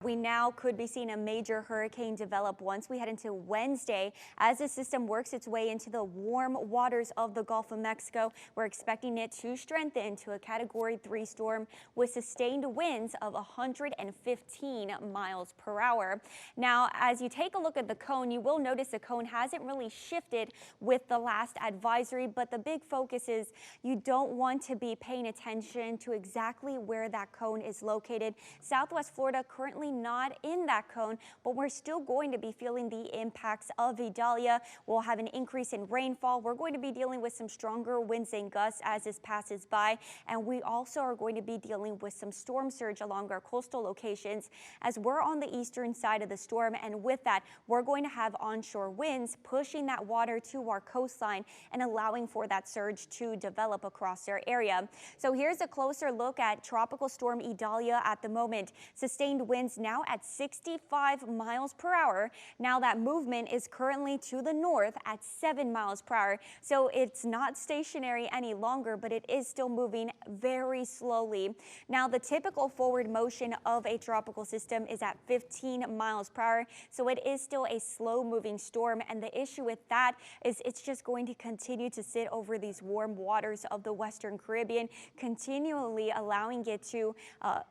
We now could be seeing a major hurricane develop once we head into Wednesday. As the system works its way into the warm waters of the Gulf of Mexico, we're expecting it to strengthen to a Category 3 storm with sustained winds of 115 miles per hour. Now, as you take a look at the cone, you will notice the cone hasn't really shifted with the last advisory, but the big focus is you don't want to be paying attention to exactly where that cone is located. Southwest Florida currently not in that cone, but we're still going to be feeling the impacts of Idalia. We'll have an increase in rainfall. We're going to be dealing with some stronger winds and gusts as this passes by, and we also are going to be dealing with some storm surge along our coastal locations as we're on the eastern side of the storm, and with that, we're going to have onshore winds pushing that water to our coastline and allowing for that surge to develop across our area. So here's a closer look at Tropical Storm Idalia at the moment. Sustained winds now at 65 miles per hour. Now that movement is currently to the north at 7 miles per hour. So it's not stationary any longer, but it is still moving very slowly. Now the typical forward motion of a tropical system is at 15 miles per hour. So it is still a slow moving storm. And the issue with that is it's just going to continue to sit over these warm waters of the Western Caribbean, continually allowing it to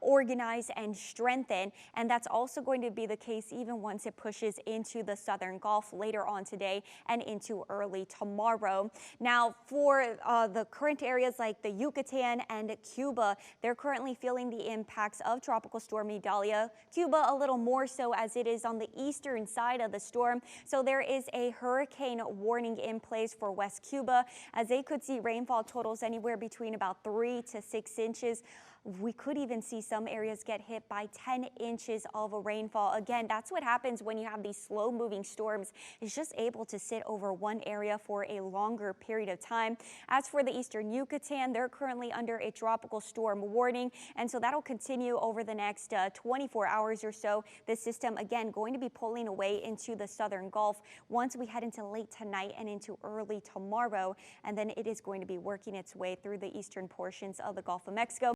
organize and strengthen. And that's also going to be the case even once it pushes into the southern Gulf later on today and into early tomorrow. Now, for the current areas like the Yucatan and Cuba, they're currently feeling the impacts of Tropical Storm Idalia. Cuba a little more so as it is on the eastern side of the storm. So there is a hurricane warning in place for West Cuba as they could see rainfall totals anywhere between about 3 to 6 inches. We could even see some areas get hit by 10 inches of a rainfall. Again, that's what happens when you have these slow moving storms. It's just able to sit over one area for a longer period of time. As for the eastern Yucatan, they're currently under a tropical storm warning. And so that'll continue over the next 24 hours or so. This system, again, going to be pulling away into the southern Gulf once we head into late tonight and into early tomorrow. And then it is going to be working its way through the eastern portions of the Gulf of Mexico.